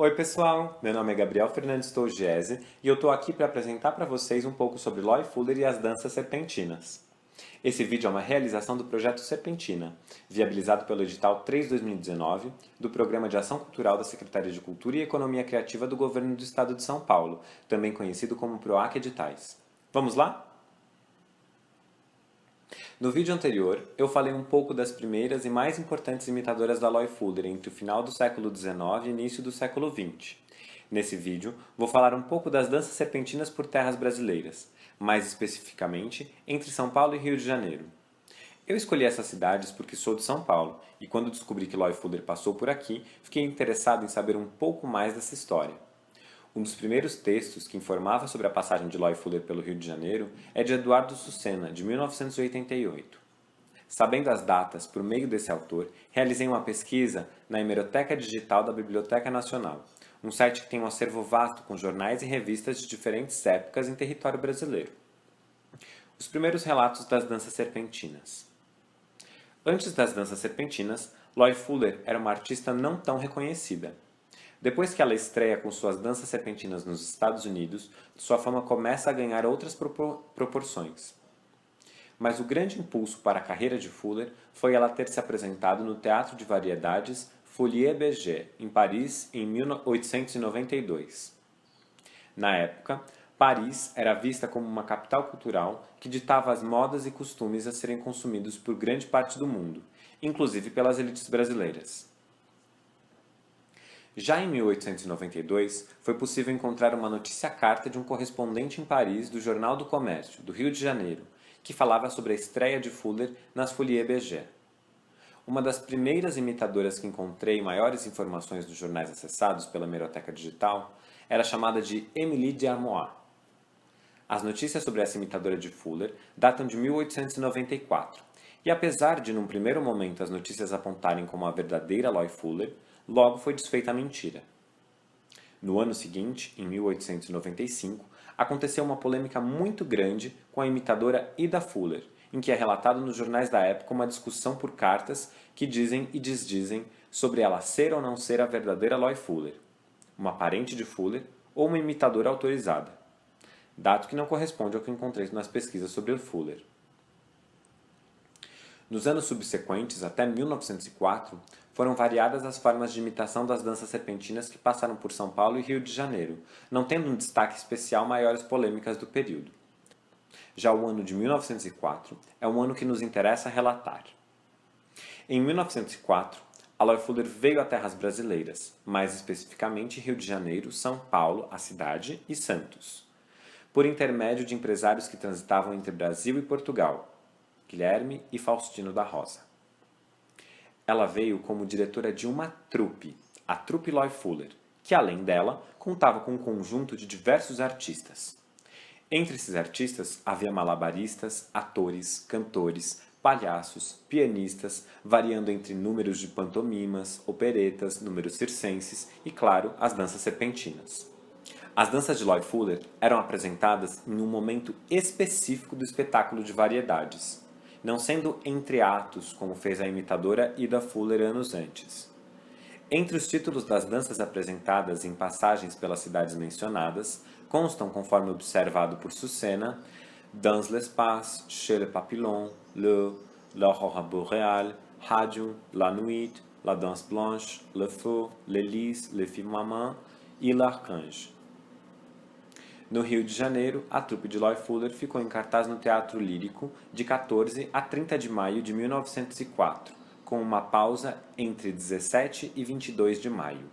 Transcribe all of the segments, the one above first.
Oi pessoal, meu nome é Gabriel Fernandes Tolgiese e eu estou aqui para apresentar para vocês um pouco sobre Loy Fuller e as danças serpentinas. Esse vídeo é uma realização do projeto Serpentina, viabilizado pelo edital 3/2019 do Programa de Ação Cultural da Secretaria de Cultura e Economia Criativa do Governo do Estado de São Paulo, também conhecido como PROAC Editais. Vamos lá? No vídeo anterior, eu falei um pouco das primeiras e mais importantes imitadoras da Loy Fuller entre o final do século XIX e início do século XX. Nesse vídeo, vou falar um pouco das danças serpentinas por terras brasileiras, mais especificamente entre São Paulo e Rio de Janeiro. Eu escolhi essas cidades porque sou de São Paulo, e quando descobri que Loy Fuller passou por aqui, fiquei interessado em saber um pouco mais dessa história. Um dos primeiros textos que informava sobre a passagem de Loy Fuller pelo Rio de Janeiro é de Eduardo Sucena, de 1988. Sabendo as datas por meio desse autor, realizei uma pesquisa na Hemeroteca Digital da Biblioteca Nacional, um site que tem um acervo vasto com jornais e revistas de diferentes épocas em território brasileiro. Os primeiros relatos das danças serpentinas. Antes das danças serpentinas, Loy Fuller era uma artista não tão reconhecida. Depois que ela estreia com suas danças serpentinas nos Estados Unidos, sua fama começa a ganhar outras proporções. Mas o grande impulso para a carreira de Fuller foi ela ter se apresentado no Teatro de Variedades Folies Bergère, em Paris, em 1892. Na época, Paris era vista como uma capital cultural que ditava as modas e costumes a serem consumidos por grande parte do mundo, inclusive pelas elites brasileiras. Já em 1892, foi possível encontrar uma notícia-carta de um correspondente em Paris do Jornal do Comércio, do Rio de Janeiro, que falava sobre a estreia de Fuller nas Folies Bergère. Uma das primeiras imitadoras que encontrei maiores informações dos jornais acessados pela Hemeroteca Digital era chamada de Émilie d'Armois. As notícias sobre essa imitadora de Fuller datam de 1894, e apesar de num primeiro momento as notícias apontarem como a verdadeira Loy Fuller, logo foi desfeita a mentira. No ano seguinte, em 1895, aconteceu uma polêmica muito grande com a imitadora Ida Fuller, em que é relatado nos jornais da época uma discussão por cartas que dizem e desdizem sobre ela ser ou não ser a verdadeira Loy Fuller, uma parente de Fuller ou uma imitadora autorizada, dado que não corresponde ao que encontrei nas pesquisas sobre o Fuller. Nos anos subsequentes, até 1904, foram variadas as formas de imitação das danças serpentinas que passaram por São Paulo e Rio de Janeiro, não tendo um destaque especial maiores polêmicas do período. Já o ano de 1904 é um ano que nos interessa relatar. Em 1904, a Loy Fuller veio a terras brasileiras, mais especificamente Rio de Janeiro, São Paulo, a cidade, e Santos, por intermédio de empresários que transitavam entre Brasil e Portugal, Guilherme e Faustino da Rosa. Ela veio como diretora de uma trupe, a Trupe Loy Fuller, que além dela, contava com um conjunto de diversos artistas. Entre esses artistas havia malabaristas, atores, cantores, palhaços, pianistas, variando entre números de pantomimas, operetas, números circenses e, claro, as danças serpentinas. As danças de Loy Fuller eram apresentadas em um momento específico do espetáculo de variedades, não sendo entre atos, como fez a imitadora Ida Fuller anos antes. Entre os títulos das danças apresentadas em passagens pelas cidades mencionadas, constam, conforme observado por Sucena, Dans l'espace, Chez le papillon, l'Aurore boréale, Radium, La nuit, La danse blanche, Le feu, Les lys, Le firmament e L'Archange. No Rio de Janeiro, a trupe de Loy Fuller ficou em cartaz no Teatro Lírico de 14 a 30 de maio de 1904, com uma pausa entre 17 e 22 de maio.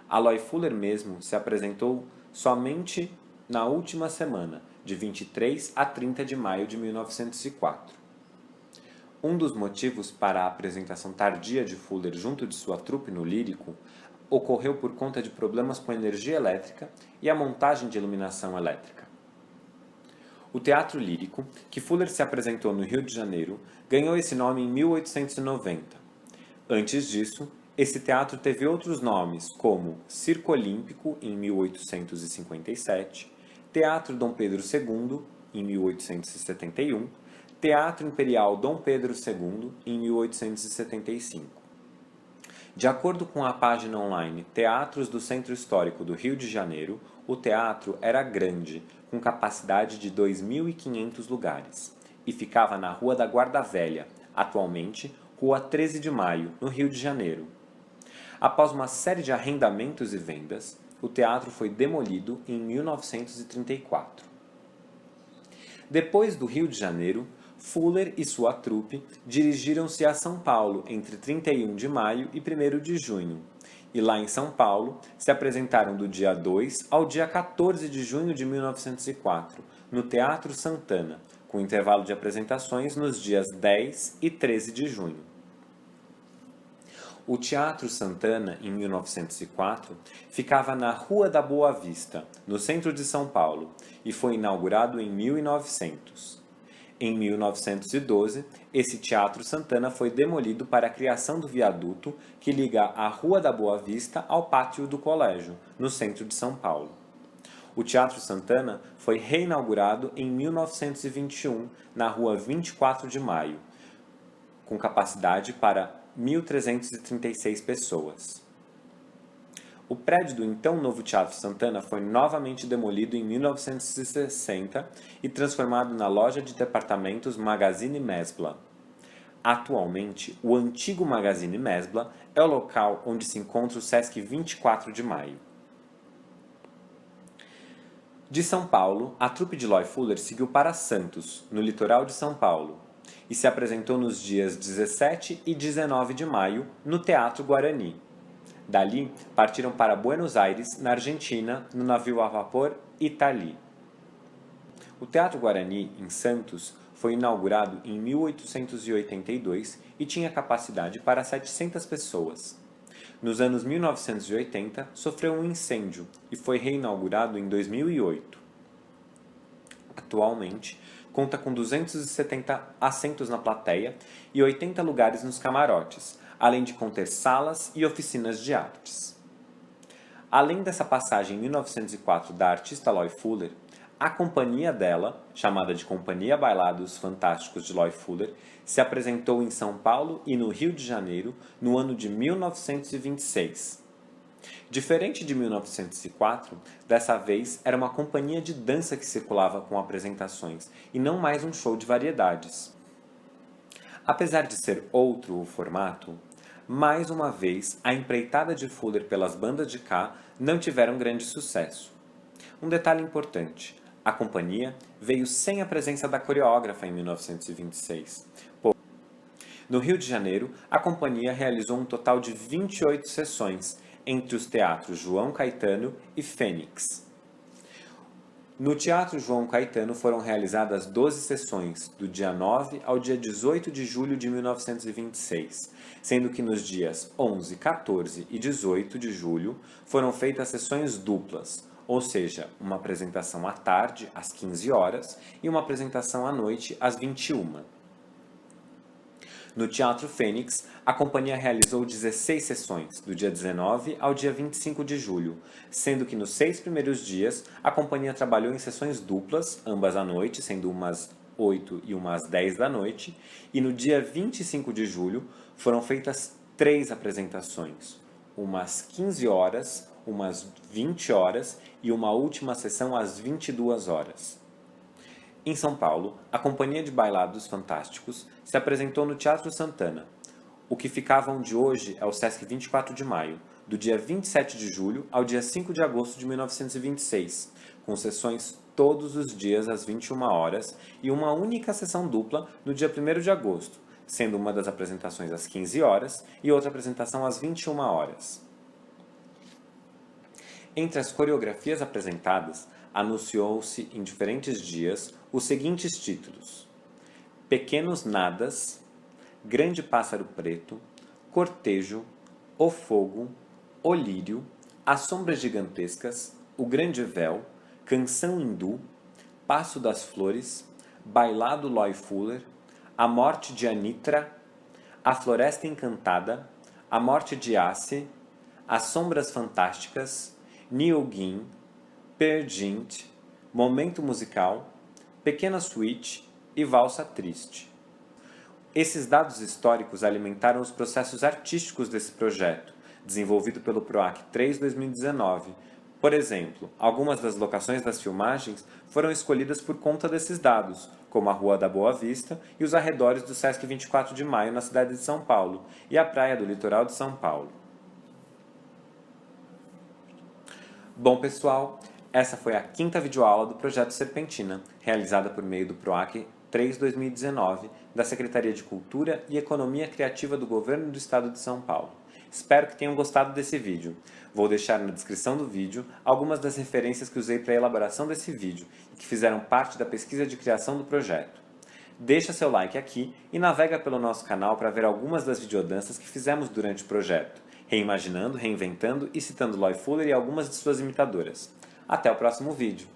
A Loy Fuller mesmo se apresentou somente na última semana, de 23 a 30 de maio de 1904. Um dos motivos para a apresentação tardia de Fuller junto de sua trupe no Lírico ocorreu por conta de problemas com energia elétrica e a montagem de iluminação elétrica. O Teatro Lírico, que Fuller se apresentou no Rio de Janeiro, ganhou esse nome em 1890. Antes disso, esse teatro teve outros nomes, como Circo Olímpico, em 1857, Teatro Dom Pedro II, em 1871, Teatro Imperial Dom Pedro II, em 1875. De acordo com a página online Teatros do Centro Histórico do Rio de Janeiro, o teatro era grande, com capacidade de 2.500 lugares, e ficava na Rua da Guarda Velha, atualmente Rua 13 de Maio, no Rio de Janeiro. Após uma série de arrendamentos e vendas, o teatro foi demolido em 1934. Depois do Rio de Janeiro, Fuller e sua trupe dirigiram-se a São Paulo entre 31 de maio e 1º de junho, e lá em São Paulo se apresentaram do dia 2 ao dia 14 de junho de 1904, no Teatro Santana, com intervalo de apresentações nos dias 10 e 13 de junho. O Teatro Santana, em 1904, ficava na Rua da Boa Vista, no centro de São Paulo, e foi inaugurado em 1900. Em 1912, esse Teatro Santana foi demolido para a criação do viaduto que liga a Rua da Boa Vista ao pátio do colégio, no centro de São Paulo. O Teatro Santana foi reinaugurado em 1921, na Rua 24 de Maio, com capacidade para 1.336 pessoas. O prédio do então novo Teatro Santana foi novamente demolido em 1960 e transformado na loja de departamentos Magazine Mesbla. Atualmente, o antigo Magazine Mesbla é o local onde se encontra o Sesc 24 de Maio. De São Paulo, a trupe de Loy Fuller seguiu para Santos, no litoral de São Paulo, e se apresentou nos dias 17 e 19 de maio no Teatro Guarani. Dali, partiram para Buenos Aires, na Argentina, no navio a vapor Itali. O Teatro Guarani, em Santos, foi inaugurado em 1882 e tinha capacidade para 700 pessoas. Nos anos 1980, sofreu um incêndio e foi reinaugurado em 2008. Atualmente, conta com 270 assentos na plateia e 80 lugares nos camarotes, além de conter salas e oficinas de artes. Além dessa passagem em 1904 da artista Loy Fuller, a companhia dela, chamada de Companhia Bailados Fantásticos de Loy Fuller, se apresentou em São Paulo e no Rio de Janeiro no ano de 1926. Diferente de 1904, dessa vez era uma companhia de dança que circulava com apresentações e não mais um show de variedades. Apesar de ser outro o formato, mais uma vez a empreitada de Fuller pelas bandas de cá não tiveram grande sucesso. Um detalhe importante: a companhia veio sem a presença da coreógrafa em 1926. No Rio de Janeiro, a companhia realizou um total de 28 sessões entre os teatros João Caetano e Fênix. No Teatro João Caetano foram realizadas 12 sessões, do dia 9 ao dia 18 de julho de 1926, sendo que nos dias 11, 14 e 18 de julho foram feitas sessões duplas, ou seja, uma apresentação à tarde, às 15 horas, e uma apresentação à noite, às 21. No Teatro Fênix, a companhia realizou 16 sessões, do dia 19 ao dia 25 de julho, sendo que nos 6 primeiros dias a companhia trabalhou em sessões duplas, ambas à noite, sendo umas 8 e umas 10 da noite, e no dia 25 de julho foram feitas 3 apresentações, umas 15 horas, umas 20 horas e uma última sessão às 22 horas. Em São Paulo, a Companhia de Bailados Fantásticos se apresentou no Teatro Santana. O que ficava onde hoje é o Sesc 24 de Maio, do dia 27 de julho ao dia 5 de agosto de 1926, com sessões todos os dias às 21 horas e uma única sessão dupla no dia 1º de agosto, sendo uma das apresentações às 15 horas e outra apresentação às 21 horas. Entre as coreografias apresentadas, anunciou-se em diferentes dias os seguintes títulos: Pequenos Nadas, Grande Pássaro Preto, Cortejo, O Fogo, O Lírio, As Sombras Gigantescas, O Grande Véu, Canção Hindu, Passo das Flores, Bailado Loy Fuller, A Morte de Anitra, A Floresta Encantada, A Morte de Ace, As Sombras Fantásticas, Nioguin, Peer Gynt, Momento Musical, Pequena Suíte e Valsa Triste. Esses dados históricos alimentaram os processos artísticos desse projeto, desenvolvido pelo PROAC 3-2019. Por exemplo, algumas das locações das filmagens foram escolhidas por conta desses dados, como a Rua da Boa Vista e os arredores do Sesc 24 de Maio na cidade de São Paulo e a praia do litoral de São Paulo. Bom, pessoal, essa foi a 5ª videoaula do Projeto Serpentina, realizada por meio do PROAC 3-2019, da Secretaria de Cultura e Economia Criativa do Governo do Estado de São Paulo. Espero que tenham gostado desse vídeo. Vou deixar na descrição do vídeo algumas das referências que usei para a elaboração desse vídeo e que fizeram parte da pesquisa de criação do projeto. Deixa seu like aqui e navega pelo nosso canal para ver algumas das videodanças que fizemos durante o projeto, reimaginando, reinventando e citando Loy Fuller e algumas de suas imitadoras. Até o próximo vídeo!